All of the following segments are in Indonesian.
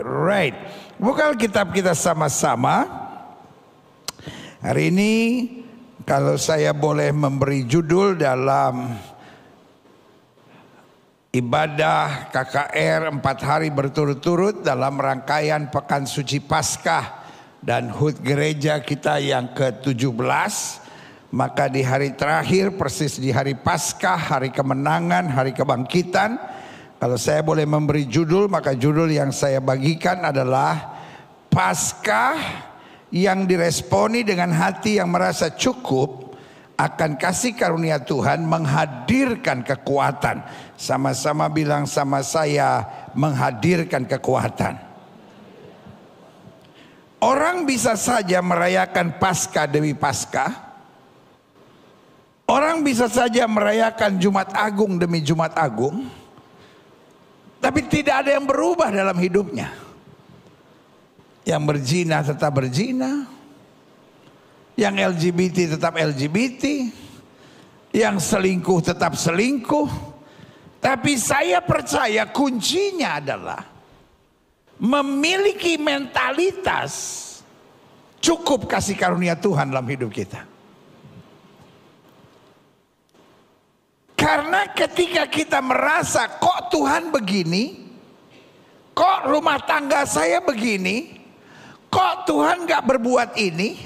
Right. Buka Alkitab kita sama-sama. Hari ini kalau saya boleh memberi judul dalam ibadah KKR 4 hari berturut-turut dalam rangkaian Pekan Suci Paskah dan HUT gereja kita yang ke-17. Maka di hari terakhir persis di hari Paskah, hari kemenangan, hari kebangkitan, kalau saya boleh memberi judul, maka judul yang saya bagikan adalah Paskah yang diresponi dengan hati yang merasa cukup akan kasih karunia Tuhan menghadirkan kekuatan. Sama-sama bilang sama saya, menghadirkan kekuatan. Orang bisa saja merayakan Paskah demi Paskah. Orang bisa saja merayakan Jumat Agung demi Jumat Agung. Tapi tidak ada yang berubah dalam hidupnya. Yang berzina tetap berzina. Yang LGBT tetap LGBT. Yang selingkuh tetap selingkuh. Tapi saya percaya kuncinya adalah memiliki mentalitas cukup kasih karunia Tuhan dalam hidup kita. Karena ketika kita merasa kok Tuhan begini, kok rumah tangga saya begini, kok Tuhan gak berbuat ini,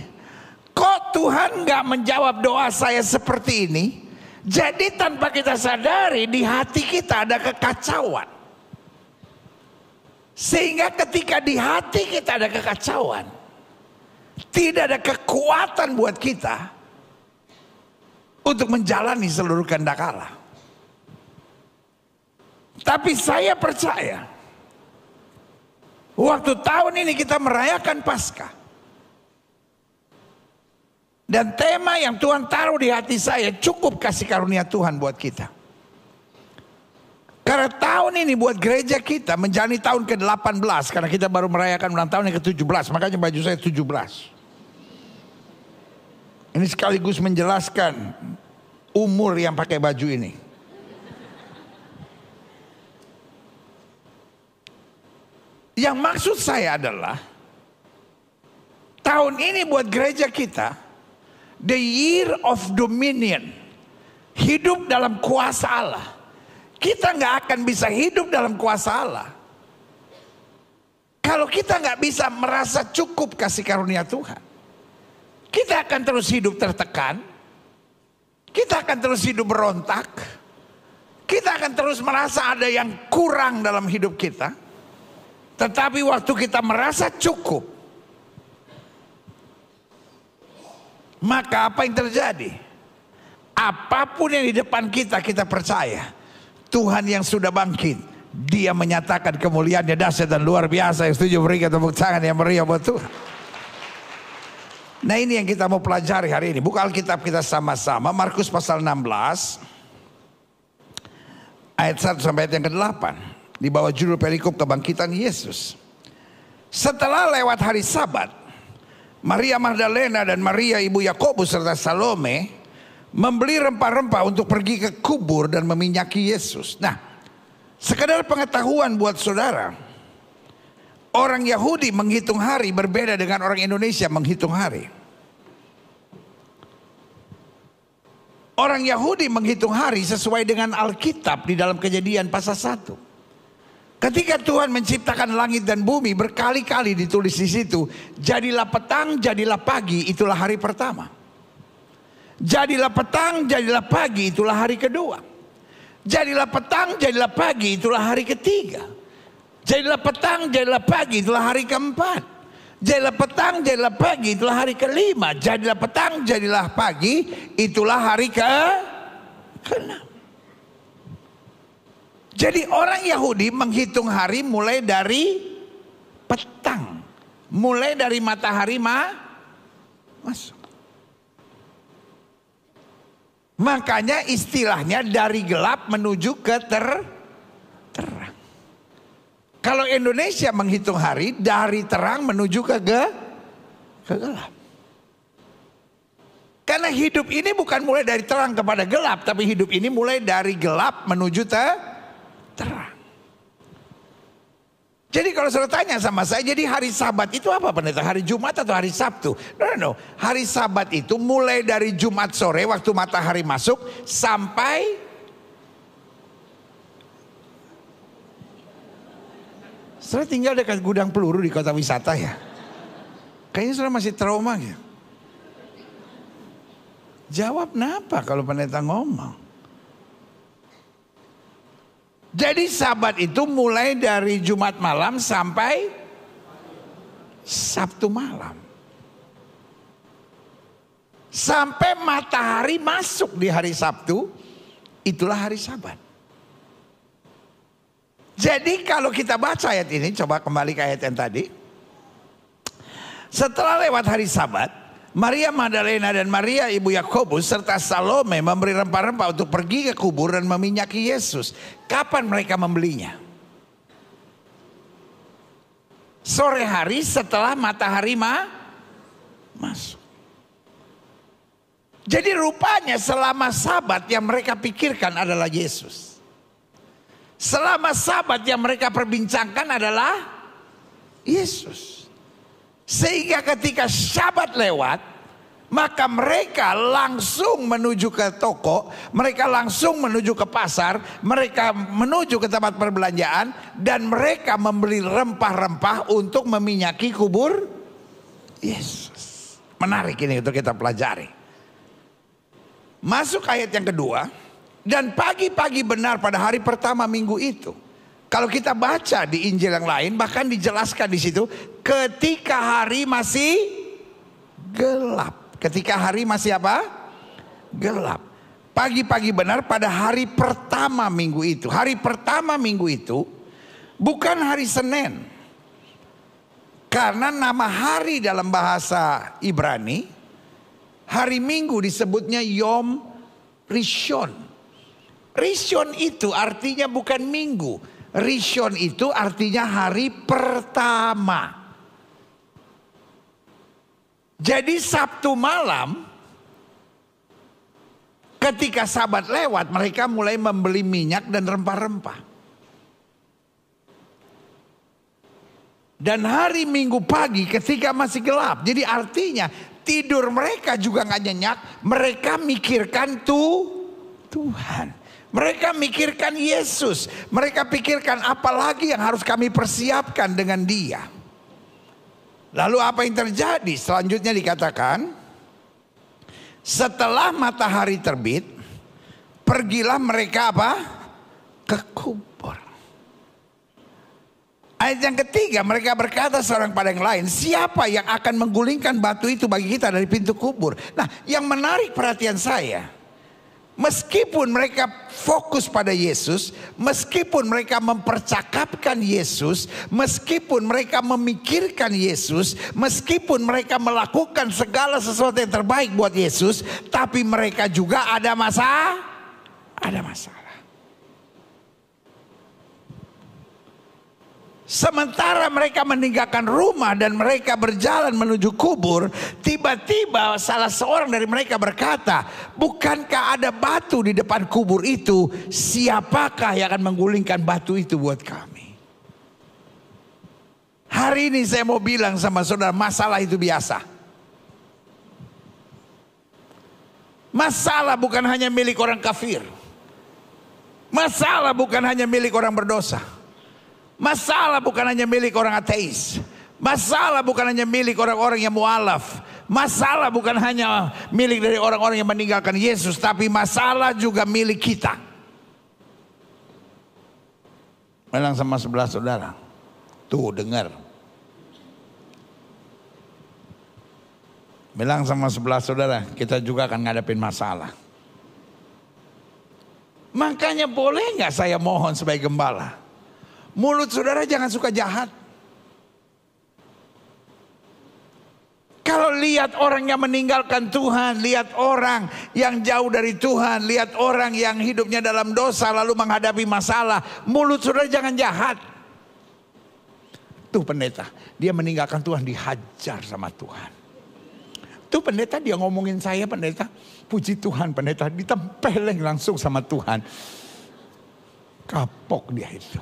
kok Tuhan gak menjawab doa saya seperti ini. Jadi tanpa kita sadari di hati kita ada kekacauan. Sehingga ketika di hati kita ada kekacauan, tidak ada kekuatan buat kita untuk menjalani seluruh kehendak Allah. Tapi saya percaya waktu tahun ini kita merayakan Paskah, dan tema yang Tuhan taruh di hati saya, cukup kasih karunia Tuhan buat kita. Karena tahun ini buat gereja kita menjalani tahun ke-18, karena kita baru merayakan ulang tahun yang ke-17, makanya baju saya 17. Ini sekaligus menjelaskan umur yang pakai baju ini. Yang maksud saya adalah tahun ini buat gereja kita the year of dominion. Hidup dalam kuasa Allah. Kita nggak akan bisa hidup dalam kuasa Allah kalau kita nggak bisa merasa cukup kasih karunia Tuhan. Kita akan terus hidup tertekan. Kita akan terus hidup berontak. Kita akan terus merasa ada yang kurang dalam hidup kita. Tetapi waktu kita merasa cukup, maka apa yang terjadi? Apapun yang di depan kita, kita percaya Tuhan yang sudah bangkit, Dia menyatakan kemuliaannya dahsyat dan luar biasa. Yang setuju berikan tepuk tangan yang meriah buat Tuhan. Nah, ini yang kita mau pelajari hari ini. Buka Alkitab kita sama-sama. Markus pasal 16 ayat 1 sampai ayat yang ke-8. Di bawah judul perikop kebangkitan Yesus. Setelah lewat hari Sabat, Maria Magdalena dan Maria ibu Yakobus serta Salome membeli rempah-rempah untuk pergi ke kubur dan meminyaki Yesus. Nah, sekedar pengetahuan buat saudara, orang Yahudi menghitung hari berbeda dengan orang Indonesia menghitung hari. Orang Yahudi menghitung hari sesuai dengan Alkitab di dalam Kejadian pasal 1. Ketika Tuhan menciptakan langit dan bumi, berkali-kali ditulis di situ, jadilah petang, jadilah pagi, itulah hari pertama. Jadilah petang, jadilah pagi, itulah hari kedua. Jadilah petang, jadilah pagi, itulah hari ketiga. Jadilah petang, jadilah pagi, itulah hari keempat. Jadilah petang, jadilah pagi, itulah hari kelima. Jadilah petang, jadilah pagi, itulah hari ke-6. Jadi orang Yahudi menghitung hari mulai dari petang. Mulai dari matahari masuk. Makanya istilahnya dari gelap menuju ke terang. Kalau Indonesia menghitung hari dari terang menuju ke gelap. Karena hidup ini bukan mulai dari terang kepada gelap, tapi hidup ini mulai dari gelap menuju terang. Jadi kalau saudara tanya sama saya, jadi hari Sabat itu apa pendeta? Hari Jumat atau hari Sabtu? No. Hari Sabat itu mulai dari Jumat sore waktu matahari masuk sampai saudara tinggal dekat gudang peluru di kota wisata ya. Kayaknya saudara masih trauma ya. Jawab kenapa kalau pendeta ngomong? Jadi Sabat itu mulai dari Jumat malam sampai Sabtu malam. Sampai matahari masuk di hari Sabtu, itulah hari Sabat. Jadi kalau kita baca ayat ini, coba kembali ke ayat yang tadi. Setelah lewat hari Sabat, Maria Magdalena dan Maria ibu Yakobus serta Salome memberi rempah-rempah untuk pergi ke kubur dan meminyaki Yesus. Kapan mereka membelinya? Sore hari setelah matahari masuk. Jadi rupanya selama Sabat yang mereka pikirkan adalah Yesus. Selama Sabat yang mereka perbincangkan adalah Yesus. Sehingga ketika Sabat lewat, maka mereka langsung menuju ke toko, mereka langsung menuju ke pasar, mereka menuju ke tempat perbelanjaan, dan mereka membeli rempah-rempah untuk meminyaki kubur Yesus. Menarik ini untuk kita pelajari. Masuk ayat yang kedua, dan pagi-pagi benar pada hari pertama minggu itu. Kalau kita baca di Injil yang lain, bahkan dijelaskan di situ, ketika hari masih gelap. Ketika hari masih apa? Gelap. Pagi-pagi benar pada hari pertama minggu itu. Hari pertama minggu itu bukan hari Senin. Karena nama hari dalam bahasa Ibrani, hari Minggu disebutnya Yom Rishon. Rishon itu artinya bukan minggu. Rishon itu artinya hari pertama. Jadi Sabtu malam ketika Sabat lewat, mereka mulai membeli minyak dan rempah-rempah. Dan hari Minggu pagi ketika masih gelap. Jadi artinya tidur mereka juga gak nyenyak. Mereka mikirkan Tuhan. Mereka mikirkan Yesus. Mereka pikirkan apalagi yang harus kami persiapkan dengan Dia. Lalu apa yang terjadi? Selanjutnya dikatakan, setelah matahari terbit, pergilah mereka apa? Ke kubur. Ayat yang ketiga, mereka berkata seorang pada yang lain, siapa yang akan menggulingkan batu itu bagi kita dari pintu kubur? Nah, yang menarik perhatian saya, meskipun mereka fokus pada Yesus, meskipun mereka mempercakapkan Yesus, meskipun mereka memikirkan Yesus, meskipun mereka melakukan segala sesuatu yang terbaik buat Yesus, tapi mereka juga ada masalah. Sementara mereka meninggalkan rumah dan mereka berjalan menuju kubur, tiba-tiba salah seorang dari mereka berkata, bukankah ada batu di depan kubur itu? Siapakah yang akan menggulingkan batu itu buat kami? Hari ini saya mau bilang sama saudara, masalah itu biasa. Masalah bukan hanya milik orang kafir. Masalah bukan hanya milik orang berdosa. Masalah bukan hanya milik orang ateis. Masalah bukan hanya milik orang-orang yang mualaf. Masalah bukan hanya milik dari orang-orang yang meninggalkan Yesus, tapi masalah juga milik kita. Bilang sama sebelah saudara, tuh dengar. Bilang sama sebelah saudara, kita juga akan ngadepin masalah. Makanya boleh gak saya mohon sebagai gembala, mulut saudara jangan suka jahat. Kalau lihat orang yang meninggalkan Tuhan, lihat orang yang jauh dari Tuhan, lihat orang yang hidupnya dalam dosa lalu menghadapi masalah, mulut saudara jangan jahat. Tuh pendeta, dia meninggalkan Tuhan, dihajar sama Tuhan. Tuh pendeta, dia ngomongin saya pendeta, puji Tuhan pendeta, ditempeleng langsung sama Tuhan. Kapok dia itu.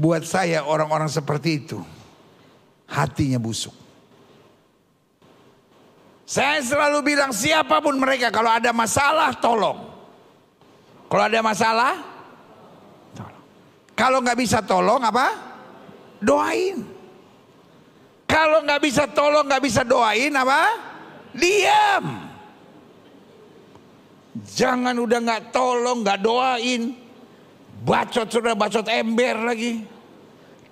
Buat saya orang-orang seperti itu hatinya busuk. Saya selalu bilang siapapun mereka, kalau ada masalah tolong. Kalau ada masalah tolong. Kalau nggak bisa tolong apa? Doain. Kalau nggak bisa tolong, nggak bisa doain apa? Diam. Jangan udah nggak tolong, nggak doain, bacot sudah bacot ember lagi.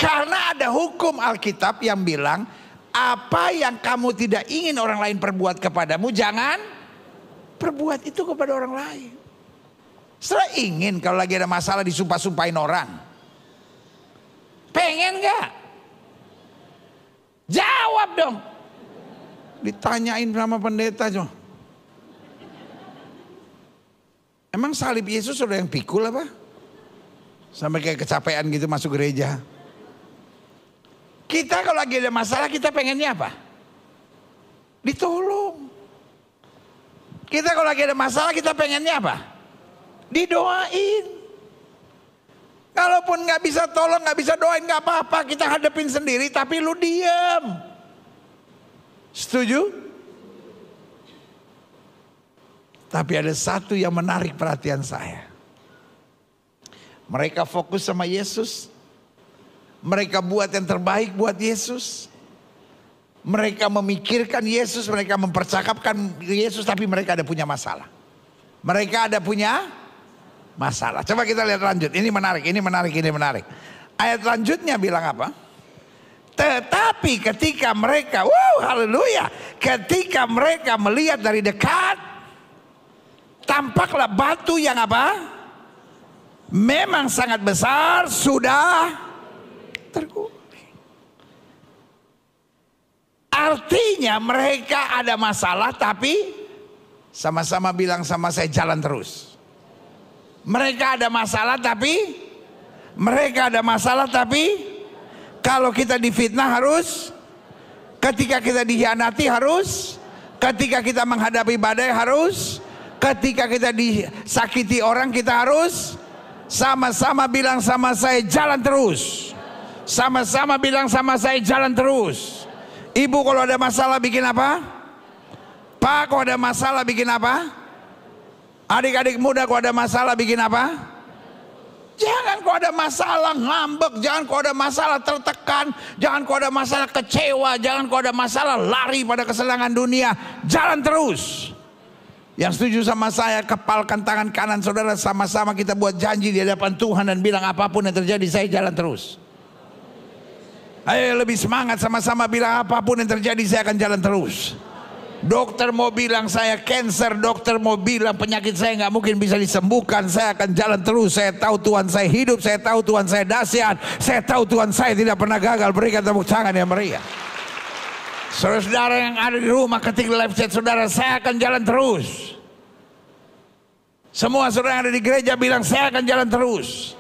Karena ada hukum Alkitab yang bilang, apa yang kamu tidak ingin orang lain perbuat kepadamu, jangan perbuat itu kepada orang lain. Setelah ingin kalau lagi ada masalah disumpah-sumpahin orang, pengen nggak? Jawab dong. Ditanyain sama pendeta jo. Emang salib Yesus sudah yang pikul apa? Sampai kayak kecapean gitu masuk gereja. Kita kalau lagi ada masalah kita pengennya apa? Ditolong. Kita kalau lagi ada masalah kita pengennya apa? Didoain. Kalaupun nggak bisa tolong, nggak bisa doain, nggak apa-apa, kita hadapin sendiri. Tapi lu diam. Setuju? Tapi ada satu yang menarik perhatian saya. Mereka fokus sama Yesus. Mereka buat yang terbaik buat Yesus. Mereka memikirkan Yesus, mereka mempercakapkan Yesus, tapi mereka ada punya masalah. Mereka ada punya masalah. Coba kita lihat lanjut. Ini menarik, ini menarik, ini menarik. Ayat lanjutnya bilang apa? Tetapi ketika mereka, haleluya, ketika mereka melihat dari dekat, tampaklah batu yang apa? Memang sangat besar sudah terguling. Artinya mereka ada masalah tapi sama-sama bilang sama saya jalan terus. Mereka ada masalah tapi kalau kita difitnah harus, ketika kita dikhianati harus, ketika kita menghadapi badai harus, ketika kita disakiti orang kita harus sama-sama bilang sama saya jalan terus. Sama-sama bilang sama saya jalan terus. Ibu kalau ada masalah bikin apa? Pak kalau ada masalah bikin apa? Adik-adik muda kalau ada masalah bikin apa? Jangan kalau ada masalah ngambek, jangan kalau ada masalah tertekan, jangan kalau ada masalah kecewa, jangan kalau ada masalah lari pada kesenangan dunia. Jalan terus. Yang setuju sama saya, kepalkan tangan kanan saudara, sama-sama kita buat janji di hadapan Tuhan dan bilang apapun yang terjadi saya jalan terus. Ayo lebih semangat, sama-sama bilang apapun yang terjadi saya akan jalan terus. Dokter mau bilang saya cancer, dokter mau bilang penyakit saya nggak mungkin bisa disembuhkan, saya akan jalan terus. Saya tahu Tuhan saya hidup, saya tahu Tuhan saya dahsyat, saya tahu Tuhan saya tidak pernah gagal. Berikan tepuk tangan yang meriah. Saudara-saudara yang ada di rumah, ketik live chat saudara, saya akan jalan terus. Semua saudara yang ada di gereja bilang saya akan jalan terus.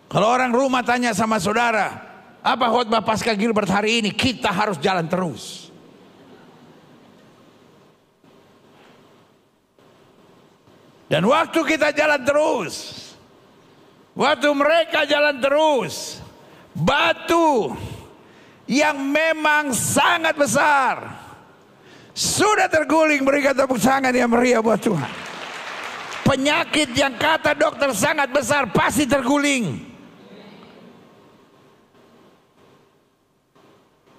Kalau orang rumah tanya sama saudara, apa khotbah Paskah Gilbert hari ini? Kita harus jalan terus. Dan waktu kita jalan terus, waktu mereka jalan terus, batu yang memang sangat besar sudah terguling. Berikan tepuk tangan yang meriah buat Tuhan. Penyakit yang kata dokter sangat besar pasti terguling.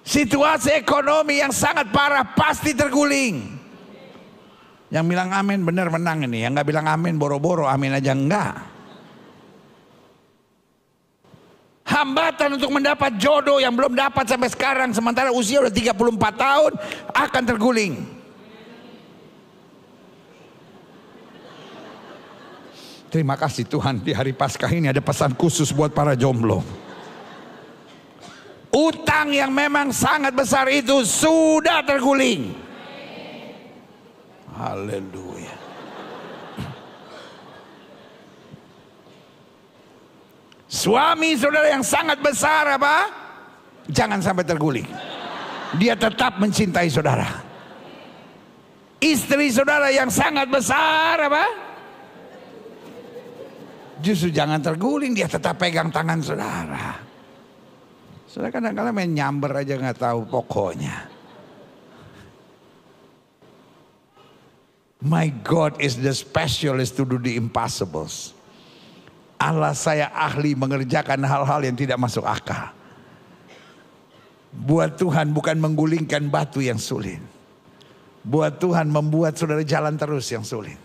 Situasi ekonomi yang sangat parah pasti terguling. Yang bilang amin benar menang ini. Yang nggak bilang amin boro-boro amin aja enggak. Hambatan untuk mendapat jodoh yang belum dapat sampai sekarang, sementara usia udah 34 tahun, akan terguling. Terima kasih Tuhan, di hari Paskah ini ada pesan khusus buat para jomblo. Utang yang memang sangat besar itu sudah terguling. Haleluya. Suami saudara yang sangat besar apa? Jangan sampai terguling. Dia tetap mencintai saudara. Istri saudara yang sangat besar apa? Justru jangan terguling, dia tetap pegang tangan saudara. Saudara kadang-kadang main nyamber aja nggak tahu pokoknya. My God is the specialist to do the impossibles. Allah saya ahli mengerjakan hal-hal yang tidak masuk akal. Buat Tuhan bukan menggulingkan batu yang sulit. Buat Tuhan membuat saudara jalan terus yang sulit.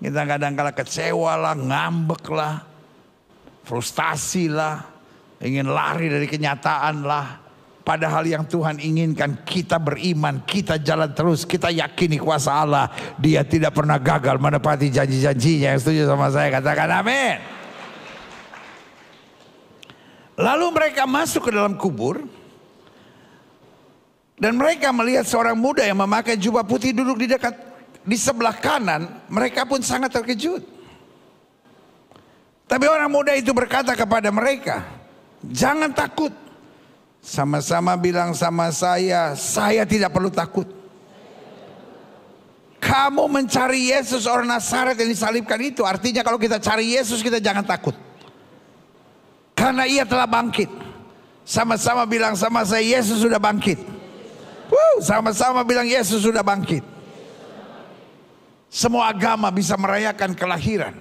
Kita kadang-kadang kecewa lah, ngambek lah, frustasi lah, ingin lari dari kenyataan lah. Padahal yang Tuhan inginkan kita beriman, kita jalan terus, kita yakini kuasa Allah. Dia tidak pernah gagal menepati janji-janjinya. Yang setuju sama saya katakan amin. Lalu mereka masuk ke dalam kubur. Dan mereka melihat seorang muda yang memakai jubah putih duduk di sebelah kanan. Mereka pun sangat terkejut. Tapi orang muda itu berkata kepada mereka, jangan takut. Sama-sama bilang sama saya tidak perlu takut. Kamu mencari Yesus orang Nazaret yang disalibkan itu. Artinya kalau kita cari Yesus kita jangan takut. Karena ia telah bangkit. Sama-sama bilang sama saya, Yesus sudah bangkit. Sama-sama bilang Yesus sudah bangkit. Semua agama bisa merayakan kelahiran.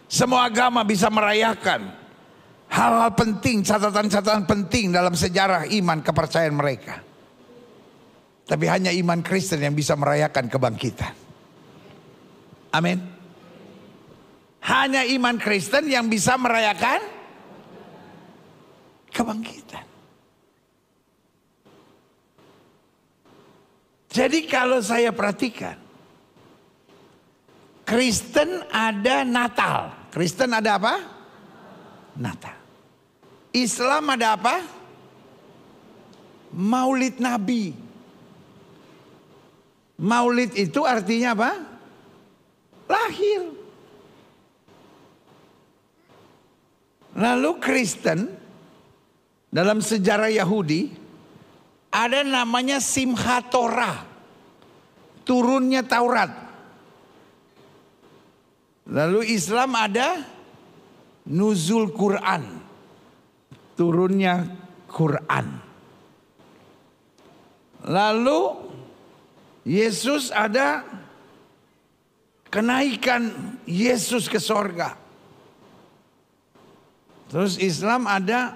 Semua agama bisa merayakan hal-hal penting, catatan-catatan penting dalam sejarah iman kepercayaan mereka. Tapi hanya iman Kristen yang bisa merayakan kebangkitan. Amin. Hanya iman Kristen yang bisa merayakan kebangkitan. Jadi kalau saya perhatikan, Kristen ada Natal. Kristen ada apa? Natal. Islam ada apa? Maulid Nabi. Maulid itu artinya apa? Lahir. Lalu Kristen dalam sejarah Yahudi ada namanya Simchat Torah, turunnya Taurat. Lalu Islam ada Nuzul Quran, turunnya Quran. Lalu Yesus ada kenaikan Yesus ke sorga. Terus Islam ada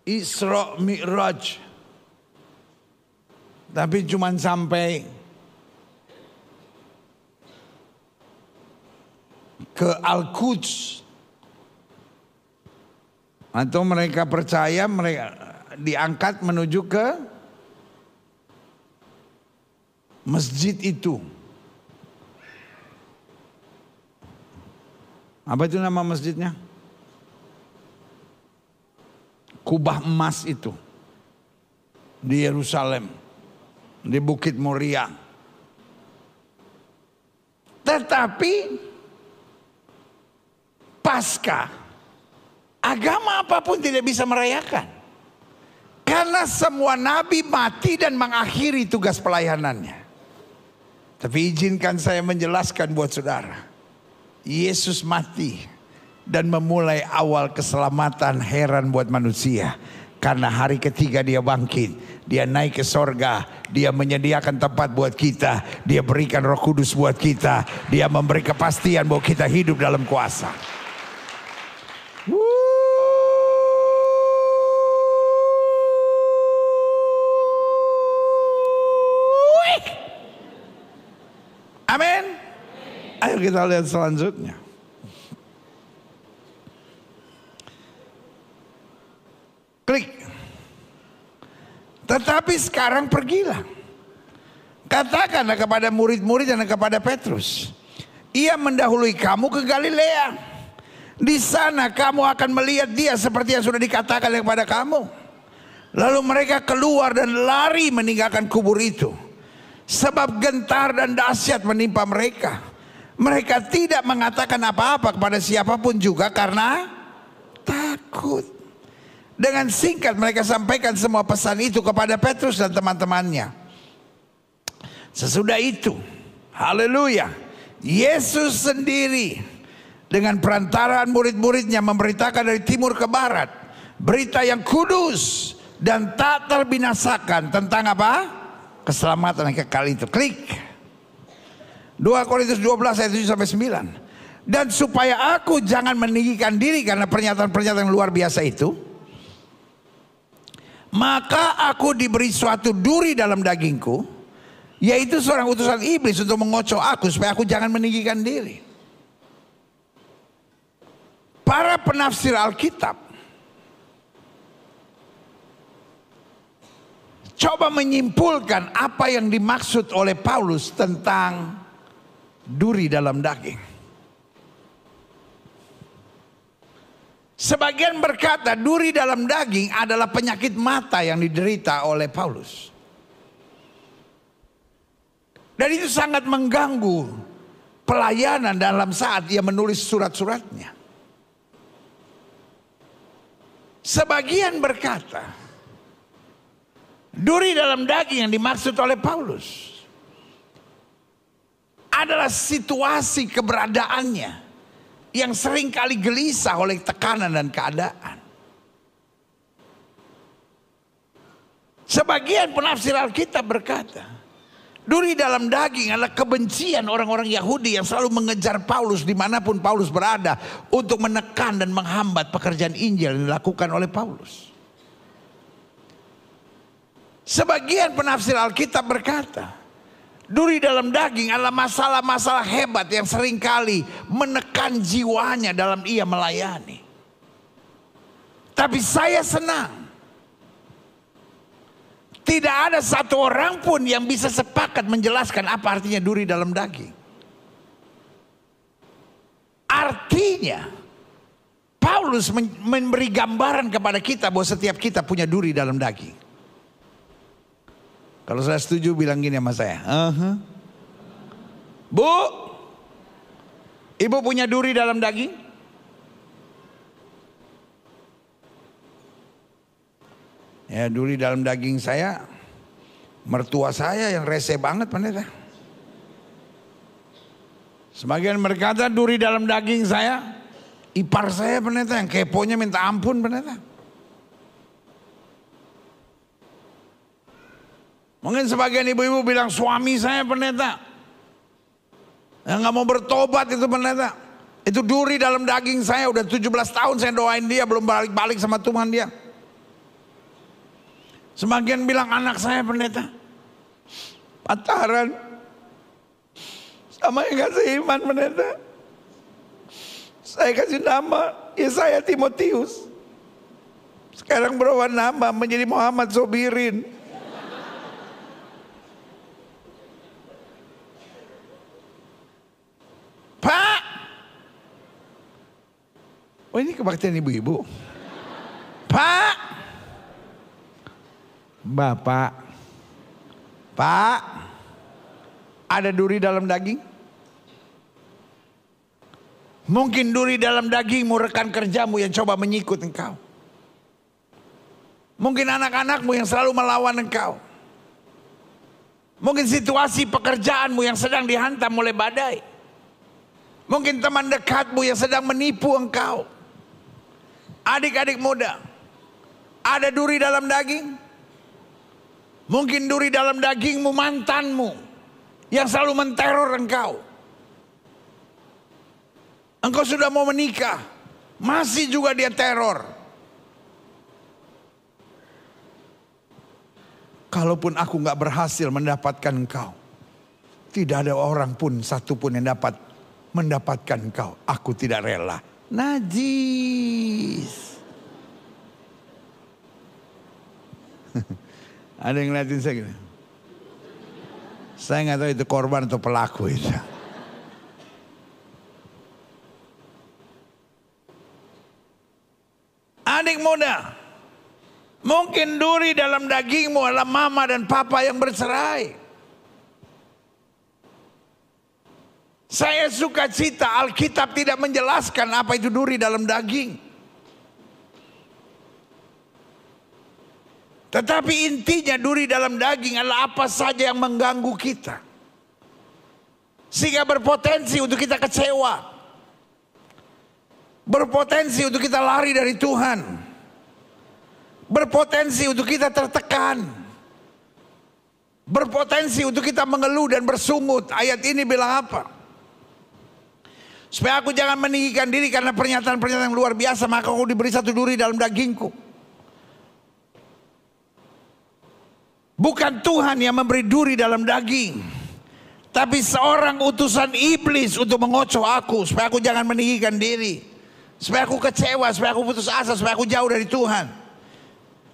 Isra Mi'raj. Tapi cuma sampai ke Al-Quds. Atau mereka percaya mereka diangkat menuju ke masjid itu. Apa itu nama masjidnya? Kubah emas itu. Di Yerusalem. Di Bukit Moria. Tetapi Paskah, agama apapun tidak bisa merayakan. Karena semua nabi mati dan mengakhiri tugas pelayanannya. Tapi izinkan saya menjelaskan buat saudara. Yesus mati dan memulai awal keselamatan heran buat manusia. Karena hari ketiga dia bangkit, dia naik ke sorga, dia menyediakan tempat buat kita, dia berikan Roh Kudus buat kita, dia memberi kepastian bahwa kita hidup dalam kuasa. Amin. Ayo kita lihat selanjutnya. Klik. Tetapi sekarang pergilah. Katakanlah kepada murid-murid dan kepada Petrus. Ia mendahului kamu ke Galilea. Di sana kamu akan melihat dia seperti yang sudah dikatakan kepada kamu. Lalu mereka keluar dan lari meninggalkan kubur itu. Sebab gentar dan dahsyat menimpa mereka. Mereka tidak mengatakan apa-apa kepada siapapun juga karena takut. Dengan singkat mereka sampaikan semua pesan itu kepada Petrus dan teman-temannya. Sesudah itu, haleluya, Yesus sendiri dengan perantaraan murid-muridnya memberitakan dari timur ke barat berita yang kudus dan tak terbinasakan tentang apa? Keselamatan yang kekal itu. Klik. 2 Korintus 12 ayat 7 sampai 9. Dan supaya aku jangan meninggikan diri karena pernyataan-pernyataan luar biasa itu, maka aku diberi suatu duri dalam dagingku, yaitu seorang utusan iblis untuk mengocok aku supaya aku jangan meninggikan diri. Para penafsir Alkitab coba menyimpulkan apa yang dimaksud oleh Paulus tentang duri dalam daging. Sebagian berkata duri dalam daging adalah penyakit mata yang diderita oleh Paulus. Dan itu sangat mengganggu pelayanan dalam saat ia menulis surat-suratnya. Sebagian berkata duri dalam daging yang dimaksud oleh Paulus adalah situasi keberadaannya yang sering kali gelisah oleh tekanan dan keadaan. Sebagian penafsir Alkitab berkata, duri dalam daging adalah kebencian orang-orang Yahudi yang selalu mengejar Paulus dimanapun Paulus berada untuk menekan dan menghambat pekerjaan Injil yang dilakukan oleh Paulus. Sebagian penafsir Alkitab berkata, duri dalam daging adalah masalah-masalah hebat yang seringkali menekan jiwanya dalam ia melayani. Tapi saya senang, tidak ada satu orang pun yang bisa sepakat menjelaskan apa artinya duri dalam daging. Artinya, Paulus memberi gambaran kepada kita bahwa setiap kita punya duri dalam daging. Kalau saya setuju bilang gini sama saya. Bu, ibu punya duri dalam daging? Ya, duri dalam daging saya, mertua saya yang rese banget pendeta. Sebagian berkata duri dalam daging saya, ipar saya pendeta yang keponya minta ampun pendeta. Mungkin sebagian ibu-ibu bilang suami saya pendeta yang gak mau bertobat itu pendeta. Itu duri dalam daging saya, udah 17 tahun saya doain dia belum balik-balik sama Tuhan dia. Sebagian bilang anak saya pendeta pacaran sama yang gak seiman pendeta. Saya kasih nama Yesaya Timotius, sekarang berubah nama menjadi Muhammad Sobirin. Pak, oh ini kebaktian ibu-ibu. Pak, Bapak, Pak, ada duri dalam daging? Mungkin duri dalam dagingmu rekan kerjamu yang coba menyikut engkau. Mungkin anak-anakmu yang selalu melawan engkau. Mungkin situasi pekerjaanmu yang sedang dihantam oleh badai. Mungkin teman dekatmu yang sedang menipu engkau. Adik-adik muda, ada duri dalam daging? Mungkin duri dalam dagingmu mantanmu yang selalu menteror engkau. Engkau sudah mau menikah, masih juga dia teror. Kalaupun aku gak berhasil mendapatkan engkau, tidak ada orang pun, satu pun yang dapat mendapatkan engkau. Aku tidak rela. Najis. Ada yang ngeliatin saya gini. Saya nggak tahu itu korban atau pelaku itu. Adik muda, mungkin duri dalam dagingmu adalah mama dan papa yang bercerai. Saya suka cita Alkitab tidak menjelaskan apa itu duri dalam daging. Tetapi intinya duri dalam daging adalah apa saja yang mengganggu kita, sehingga berpotensi untuk kita kecewa, Berpotensi untuk kita lari dari Tuhan. Berpotensi untuk kita tertekan. Berpotensi untuk kita mengeluh dan bersungut. Ayat ini bilang apa? Supaya aku jangan meninggikan diri karena pernyataan-pernyataan yang luar biasa, maka aku diberi satu duri dalam dagingku. Bukan Tuhan yang memberi duri dalam daging, tapi seorang utusan iblis untuk mengocoh aku, supaya aku jangan meninggikan diri, supaya aku kecewa, supaya aku putus asa, supaya aku jauh dari Tuhan.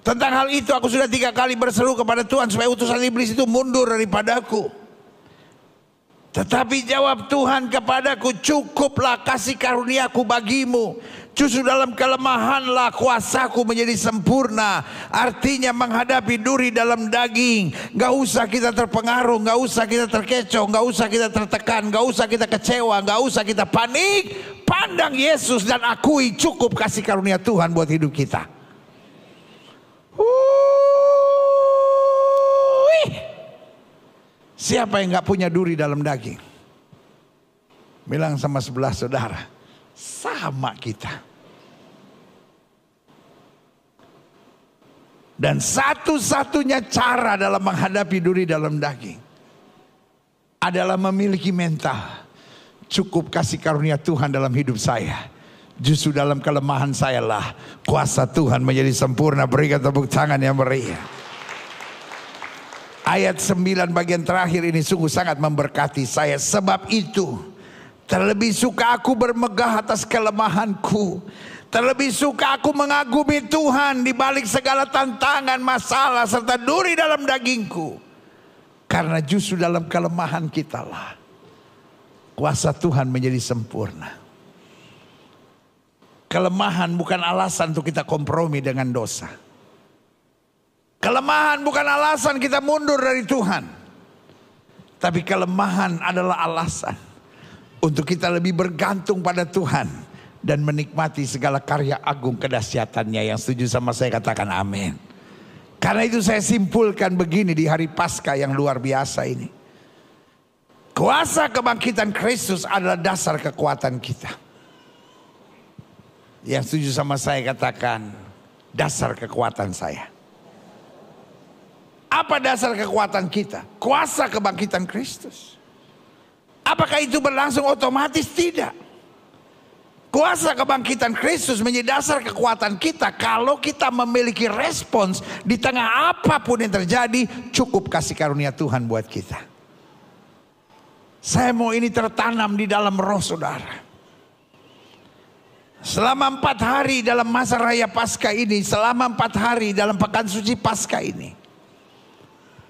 Tentang hal itu aku sudah 3 kali berseru kepada Tuhan supaya utusan iblis itu mundur daripadaku. Tetapi jawab Tuhan kepadaku, cukuplah kasih karuniaku bagimu. Justru dalam kelemahanlah kuasaku menjadi sempurna. Artinya menghadapi duri dalam daging, gak usah kita terpengaruh, gak usah kita terkecoh, gak usah kita tertekan, gak usah kita kecewa, gak usah kita panik. Pandang Yesus dan akui cukup kasih karunia Tuhan buat hidup kita. Siapa yang gak punya duri dalam daging? Bilang sama sebelah saudara, sama kita. Dan satu-satunya cara dalam menghadapi duri dalam daging adalah memiliki mental, cukup kasih karunia Tuhan dalam hidup saya. Justru dalam kelemahan saya lah kuasa Tuhan menjadi sempurna. Berikan tepuk tangan yang meriah. Ayat 9 bagian terakhir ini sungguh sangat memberkati saya. Sebab itu terlebih suka aku bermegah atas kelemahanku, terlebih suka aku mengagumi Tuhan di balik segala tantangan, masalah serta duri dalam dagingku. Karena justru dalam kelemahan kita lah kuasa Tuhan menjadi sempurna. Kelemahan bukan alasan untuk kita kompromi dengan dosa. Kelemahan bukan alasan kita mundur dari Tuhan. Tapi kelemahan adalah alasan untuk kita lebih bergantung pada Tuhan dan menikmati segala karya agung kedahsyatannya. Yang setuju sama saya katakan amin. Karena itu saya simpulkan begini di hari Paskah yang luar biasa ini. Kuasa kebangkitan Kristus adalah dasar kekuatan kita. Yang setuju sama saya katakan dasar kekuatan saya. Apa dasar kekuatan kita? Kuasa kebangkitan Kristus. Apakah itu berlangsung otomatis? Tidak. Kuasa kebangkitan Kristus menjadi dasar kekuatan kita kalau kita memiliki respons di tengah apapun yang terjadi. Cukup kasih karunia Tuhan buat kita. Saya mau ini tertanam di dalam roh saudara. Selama 4 hari dalam masa raya Paskah ini, selama 4 hari dalam pekan suci Paskah ini,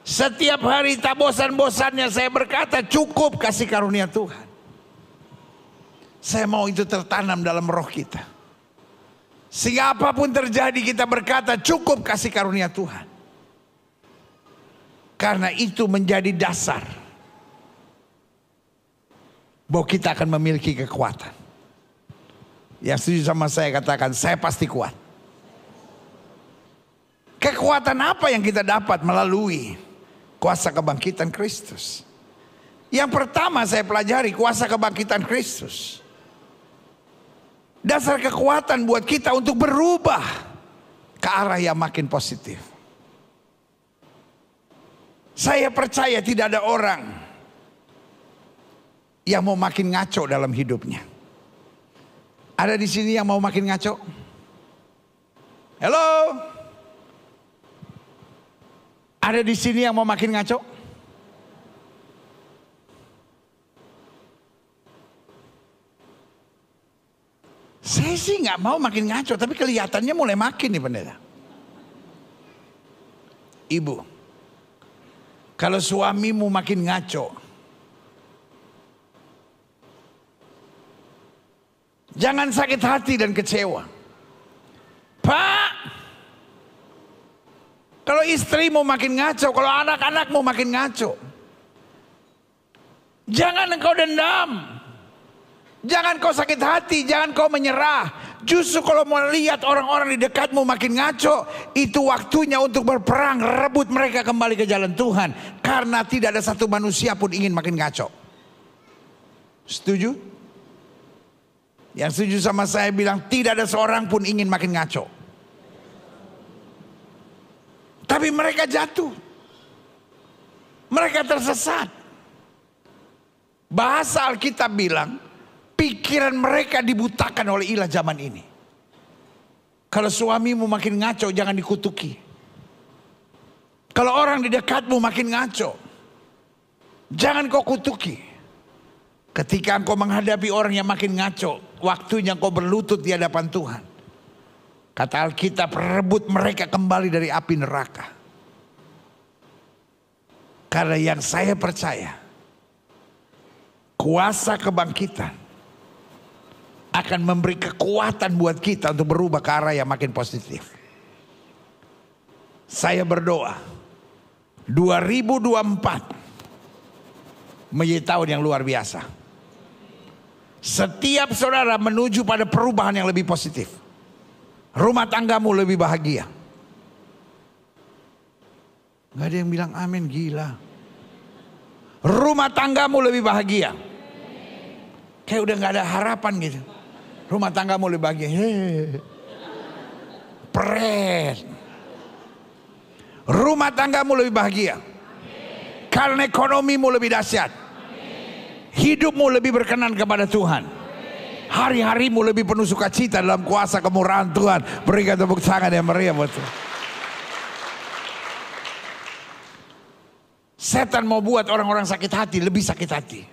setiap hari tak bosan-bosannya saya berkata cukup kasih karunia Tuhan. Saya mau itu tertanam dalam roh kita. Sehingga apapun terjadi kita berkata cukup kasih karunia Tuhan. Karena itu menjadi dasar bahwa kita akan memiliki kekuatan. Yang setuju sama saya katakan saya pasti kuat. Kekuatan apa yang kita dapat melalui kuasa kebangkitan Kristus? Yang pertama saya pelajari kuasa kebangkitan Kristus. Dasar kekuatan buat kita untuk berubah ke arah yang makin positif. Saya percaya tidak ada orang yang mau makin ngaco dalam hidupnya. Ada di sini yang mau makin ngaco? Halo? Ada di sini yang mau makin ngaco? Saya sih nggak mau makin ngaco, tapi kelihatannya mulai makin nih pendeta. Ibu, kalau suamimu makin ngaco, jangan sakit hati dan kecewa. Pak, kalau istrimu makin ngaco, kalau anak-anakmu makin ngaco, jangan engkau dendam. Jangan kau sakit hati, jangan kau menyerah. Justru kalau melihat orang-orang di dekatmu makin ngaco, itu waktunya untuk berperang, rebut mereka kembali ke jalan Tuhan. Karena tidak ada satu manusia pun ingin makin ngaco. Setuju? Yang setuju sama saya bilang tidak ada seorang pun ingin makin ngaco. Tapi mereka jatuh. Mereka tersesat. Bahasa Alkitab bilang pikiran mereka dibutakan oleh ilah zaman ini. Kalau suamimu makin ngaco, jangan dikutuki. Kalau orang di dekatmu makin ngaco, jangan kau kutuki. Ketika engkau menghadapi orang yang makin ngaco, waktunya engkau berlutut di hadapan Tuhan. Kata Alkitab, rebut mereka kembali dari api neraka. Karena yang saya percaya, kuasa kebangkitan akan memberi kekuatan buat kita untuk berubah ke arah yang makin positif. Saya berdoa 2024 menjadi tahun yang luar biasa. Setiap saudara menuju pada perubahan yang lebih positif. Rumah tanggamu lebih bahagia. Gak ada yang bilang amin, gila. Rumah tanggamu lebih bahagia. Kayak udah gak ada harapan gitu. Rumah tanggamu lebih bahagia. Pret. Rumah tanggamu lebih bahagia. Karena ekonomimu lebih dahsyat. Hidupmu lebih berkenan kepada Tuhan. Hari-harimu lebih penuh sukacita dalam kuasa kemurahan Tuhan. Berikan tepuk tangan yang meriah buat Tuhan. Setan mau buat orang-orang sakit hati lebih sakit hati.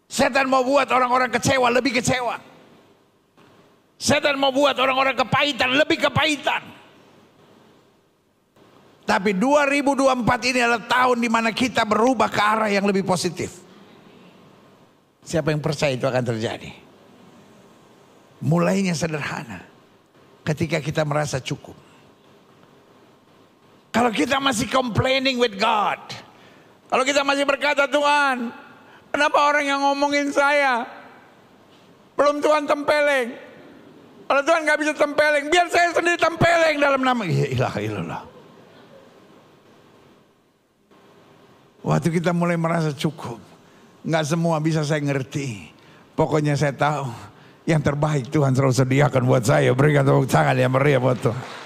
Setan mau buat orang-orang kecewa lebih kecewa. Setan mau buat orang-orang kepahitan lebih kepahitan. Tapi 2024 ini adalah tahun di mana kita berubah ke arah yang lebih positif. Siapa yang percaya itu akan terjadi? Mulainya sederhana. Ketika kita merasa cukup. Kalau kita masih complaining with God. Kalau kita masih berkata, Tuhan, kenapa orang yang ngomongin saya? Belum Tuhan tempeleng. Kalau Tuhan gak bisa tempeleng, biar saya sendiri tempeleng dalam nama ilaha illallah. Waktu kita mulai merasa cukup, gak semua bisa saya ngerti. Pokoknya saya tahu yang terbaik Tuhan selalu sediakan buat saya. Berikan tepuk tangan yang meriah buat Tuhan.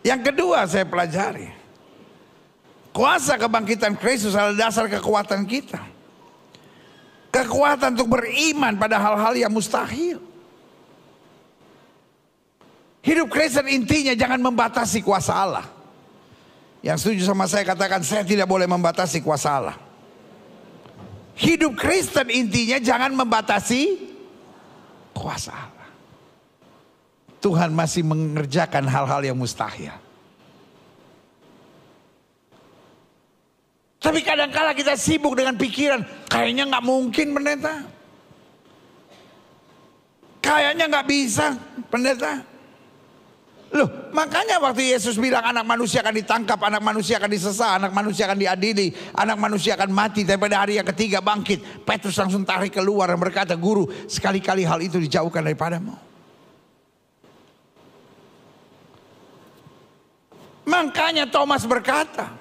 Yang kedua saya pelajari, kuasa kebangkitan Kristus adalah dasar kekuatan kita. Kekuatan untuk beriman pada hal-hal yang mustahil. Hidup Kristen intinya jangan membatasi kuasa Allah. Yang setuju sama saya katakan, saya tidak boleh membatasi kuasa Allah. Hidup Kristen intinya jangan membatasi kuasa Allah. Tuhan masih mengerjakan hal-hal yang mustahil. Tapi kadang-kala kita sibuk dengan pikiran, kayaknya gak mungkin pendeta. Kayaknya gak bisa pendeta. Loh, makanya waktu Yesus bilang anak manusia akan ditangkap, anak manusia akan disesat, anak manusia akan diadili, anak manusia akan mati, tapi pada hari yang ketiga bangkit. Petrus langsung tarik keluar dan berkata, Guru, sekali-kali hal itu dijauhkan daripadamu. Makanya Thomas berkata,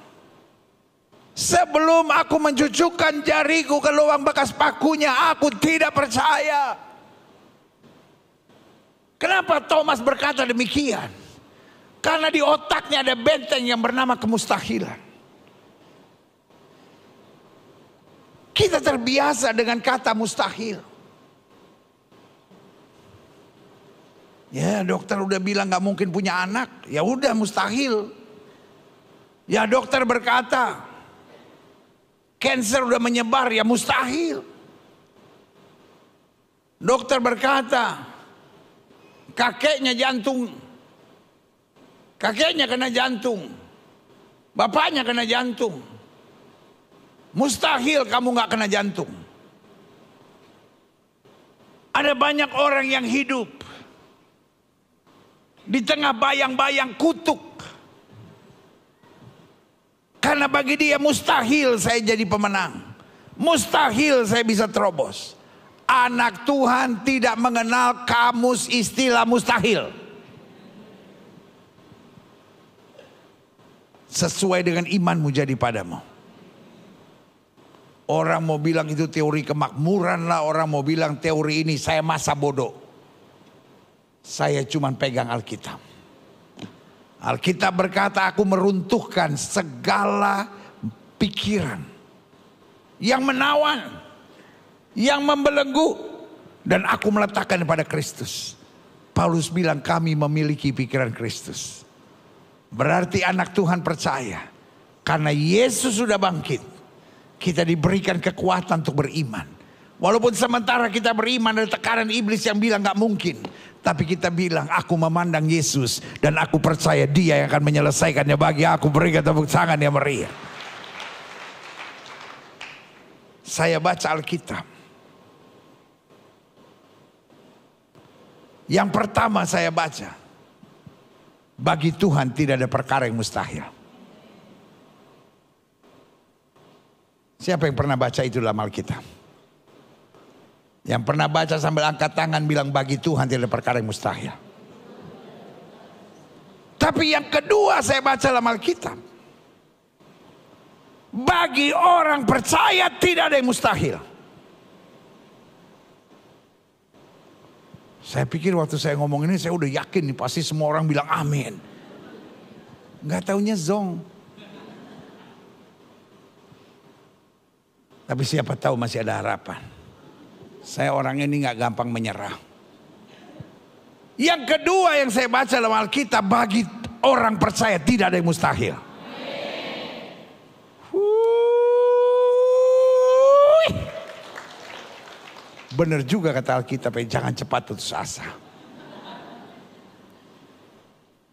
sebelum aku mencucukkan jariku ke lubang bekas pakunya, aku tidak percaya. Kenapa Thomas berkata demikian? Karena di otaknya ada benteng yang bernama kemustahilan. Kita terbiasa dengan kata mustahil. Ya, dokter udah bilang gak mungkin punya anak. Ya udah mustahil. Ya, dokter berkata kanker udah menyebar, ya mustahil. Dokter berkata kakeknya jantung, kakeknya kena jantung, bapaknya kena jantung. Mustahil kamu gak kena jantung. Ada banyak orang yang hidup di tengah bayang-bayang kutuk. Karena bagi dia mustahil saya jadi pemenang. Mustahil saya bisa terobos. Anak Tuhan tidak mengenal kamus istilah mustahil. Sesuai dengan imanmu jadi padamu. Orang mau bilang itu teori kemakmuran lah, orang mau bilang teori ini, saya masa bodoh. Saya cuma pegang Alkitab. Alkitab berkata, aku meruntuhkan segala pikiran yang menawan, yang membelenggu, dan aku meletakkan pada Kristus. Paulus bilang kami memiliki pikiran Kristus. Berarti anak Tuhan percaya, karena Yesus sudah bangkit, kita diberikan kekuatan untuk beriman. Walaupun sementara kita beriman ada tekanan iblis yang bilang gak mungkin, tapi kita bilang aku memandang Yesus dan aku percaya Dia yang akan menyelesaikannya bagi aku. Berikan tepuk tangan yang meriah. Saya baca Alkitab. Yang pertama saya baca, bagi Tuhan tidak ada perkara yang mustahil. Siapa yang pernah baca itu dalam Alkitab? Yang pernah baca sambil angkat tangan bilang bagi Tuhan tidak ada perkara yang mustahil. Tapi yang kedua saya baca dalam Alkitab, bagi orang percaya tidak ada yang mustahil. Saya pikir waktu saya ngomong ini saya udah yakin nih pasti semua orang bilang amin. Gak taunya zong. Tapi siapa tahu masih ada harapan. Saya orang ini gak gampang menyerah. Yang kedua yang saya baca dalam Alkitab, bagi orang percaya tidak ada yang mustahil. Benar juga kata Alkitab, jangan cepat putus asa.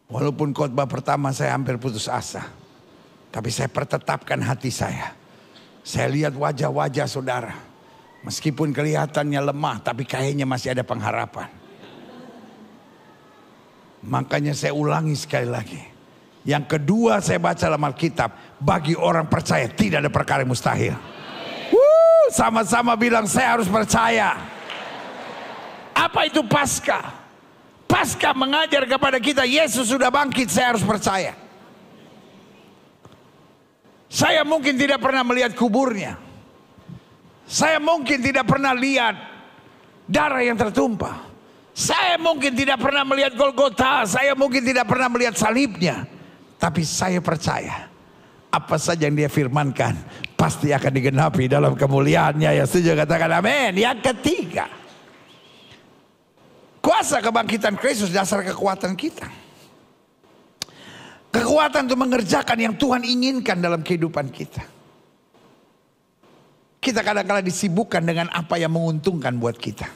Walaupun khotbah pertama saya hampir putus asa, tapi saya pertetapkan hati saya. Saya lihat wajah-wajah saudara, meskipun kelihatannya lemah, tapi kayaknya masih ada pengharapan. Makanya saya ulangi sekali lagi. Yang kedua saya baca dalam Alkitab, bagi orang percaya tidak ada perkara yang mustahil. Sama-sama bilang saya harus percaya. Apa itu Paskah? Paskah mengajar kepada kita Yesus sudah bangkit, saya harus percaya. Saya mungkin tidak pernah melihat kuburnya. Saya mungkin tidak pernah lihat darah yang tertumpah. Saya mungkin tidak pernah melihat Golgota. Saya mungkin tidak pernah melihat salibnya. Tapi saya percaya apa saja yang Dia firmankan pasti akan digenapi dalam kemuliaannya. Ya setuju katakan amin. Yang ketiga, kuasa kebangkitan Kristus dasar kekuatan kita. Kekuatan untuk mengerjakan yang Tuhan inginkan dalam kehidupan kita. Kita kadang-kadang disibukkan dengan apa yang menguntungkan buat kita.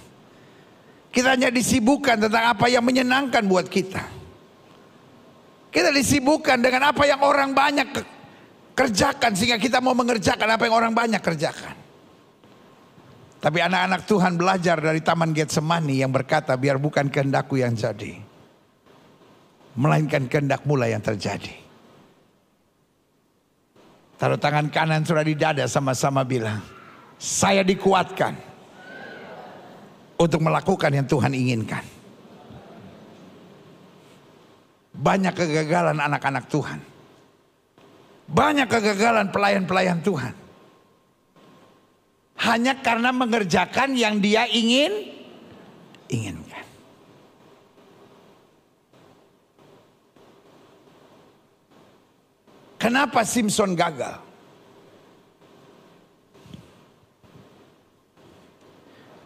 Kita hanya disibukkan tentang apa yang menyenangkan buat kita. Kita disibukkan dengan apa yang orang banyak kerjakan, sehingga kita mau mengerjakan apa yang orang banyak kerjakan. Tapi anak-anak Tuhan belajar dari Taman Getsemani yang berkata, biar bukan kehendakku yang jadi, melainkan kehendak mula yang terjadi. Taruh tangan kanan sudah di dada, sama-sama bilang, saya dikuatkan untuk melakukan yang Tuhan inginkan. Banyak kegagalan anak-anak Tuhan, banyak kegagalan pelayan-pelayan Tuhan, hanya karena mengerjakan yang dia inginkan. Kenapa Simpson gagal?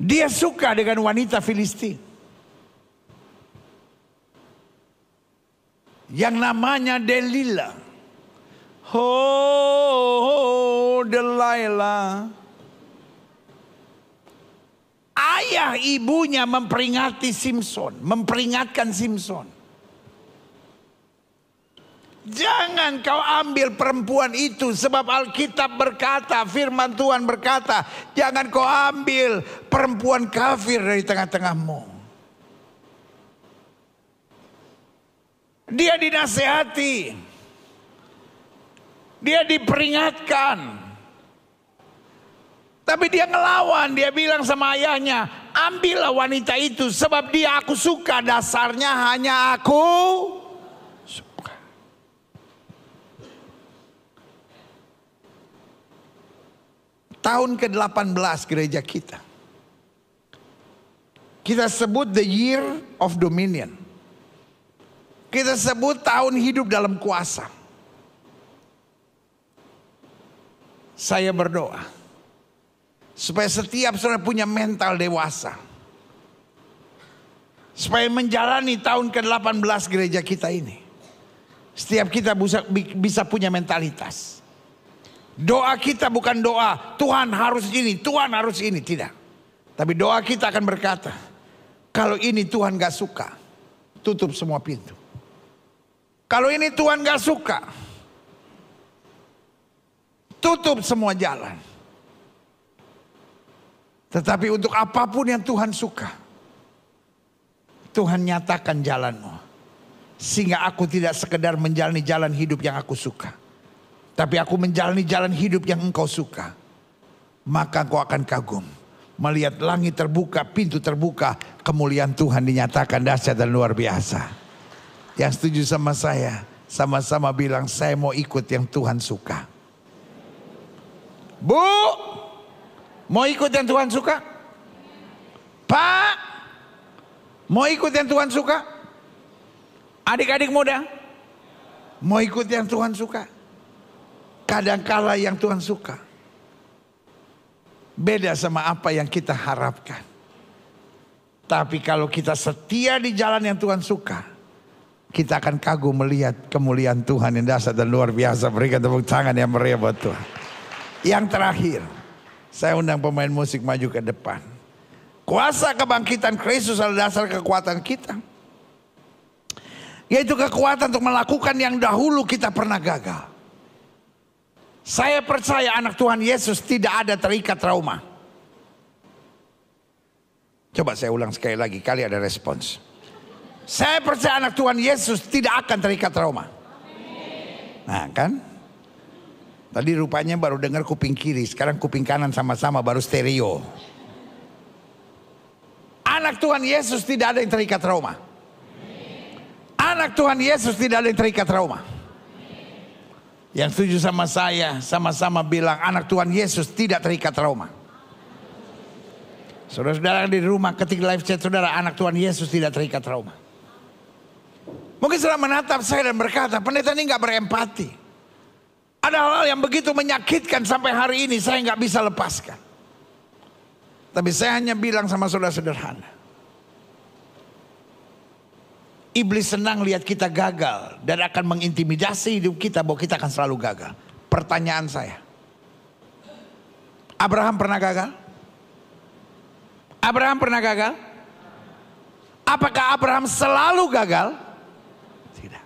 Dia suka dengan wanita Filistin yang namanya Delilah. Delilah. Ayah ibunya memperingati Simpson, memperingatkan Simpson. Jangan kau ambil perempuan itu, sebab Alkitab berkata, firman Tuhan berkata, jangan kau ambil perempuan kafir dari tengah-tengahmu. Dia dinasehati, dia diperingatkan, tapi dia ngelawan. Dia bilang sama ayahnya, ambillah wanita itu, sebab dia aku suka, dasarnya hanya aku suka. tahun ke-18 gereja kita. Kita sebut the year of dominion. Kita sebut tahun hidup dalam kuasa. Saya berdoa supaya setiap saudara punya mental dewasa, supaya menjalani tahun ke-18 gereja kita ini. Setiap kita bisa punya mentalitas. Doa kita bukan doa Tuhan harus ini, Tuhan harus ini, tidak. Tapi doa kita akan berkata, kalau ini Tuhan gak suka, tutup semua pintu. Kalau ini Tuhan gak suka, tutup semua jalan. Tetapi untuk apapun yang Tuhan suka, Tuhan nyatakan jalanmu. Sehingga aku tidak sekedar menjalani jalan hidup yang aku suka, tapi aku menjalani jalan hidup yang engkau suka. Maka engkau akan kagum melihat langit terbuka, pintu terbuka, kemuliaan Tuhan dinyatakan dahsyat dan luar biasa. Yang setuju sama saya, sama-sama bilang saya mau ikut yang Tuhan suka. Bu, mau ikut yang Tuhan suka? Pak, mau ikut yang Tuhan suka? Adik-adik muda, mau ikut yang Tuhan suka? Kadangkala yang Tuhan suka beda sama apa yang kita harapkan. Tapi kalau kita setia di jalan yang Tuhan suka, kita akan kagum melihat kemuliaan Tuhan yang dahsyat dan luar biasa. Berikan tepuk tangan yang meriah buat Tuhan. Yang terakhir, saya undang pemain musik maju ke depan. Kuasa kebangkitan Kristus adalah dasar kekuatan kita. Yaitu kekuatan untuk melakukan yang dahulu kita pernah gagal. Saya percaya anak Tuhan Yesus tidak ada terikat trauma. Coba saya ulang sekali lagi, kali ada respons. Saya percaya anak Tuhan Yesus tidak akan terikat trauma. Nah kan? Tadi rupanya baru dengar kuping kiri, sekarang kuping kanan sama-sama baru stereo. Anak Tuhan Yesus tidak ada yang terikat trauma. Anak Tuhan Yesus tidak ada yang terikat trauma. Yang setuju sama saya, sama-sama bilang anak Tuhan Yesus tidak terikat trauma. Saudara-saudara di rumah ketik live chat saudara, anak Tuhan Yesus tidak terikat trauma. Mungkin saudara menatap saya dan berkata, pendeta ini gak berempati. Ada hal yang begitu menyakitkan sampai hari ini saya gak bisa lepaskan. Tapi saya hanya bilang sama saudara sederhana. Iblis senang lihat kita gagal dan akan mengintimidasi hidup kita bahwa kita akan selalu gagal. Pertanyaan saya, Abraham pernah gagal? Abraham pernah gagal? Apakah Abraham selalu gagal? Tidak.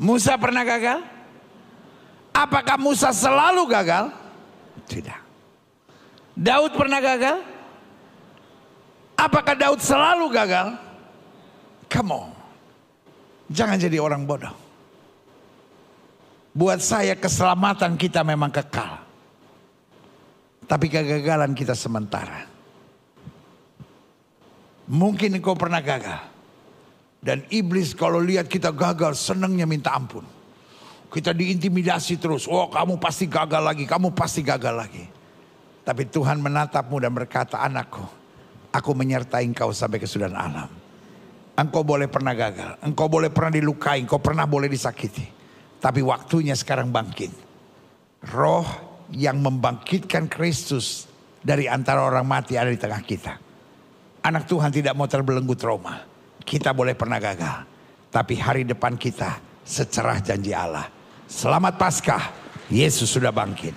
Musa pernah gagal? Apakah Musa selalu gagal? Tidak. Daud pernah gagal? Apakah Daud selalu gagal? Come on. Jangan jadi orang bodoh. Buat saya keselamatan kita memang kekal. Tapi kegagalan kita sementara. Mungkin engkau pernah gagal. Dan iblis kalau lihat kita gagal senangnya minta ampun. Kita diintimidasi terus. Oh kamu pasti gagal lagi, kamu pasti gagal lagi. Tapi Tuhan menatapmu dan berkata, anakku, aku menyertai engkau sampai kesudahan alam. Engkau boleh pernah gagal, engkau boleh pernah dilukai, engkau pernah boleh disakiti. Tapi waktunya sekarang bangkit. Roh yang membangkitkan Kristus dari antara orang mati ada di tengah kita. Anak Tuhan tidak mau terbelenggu trauma. Kita boleh pernah gagal, tapi hari depan kita secerah janji Allah. Selamat Paskah, Yesus sudah bangkit.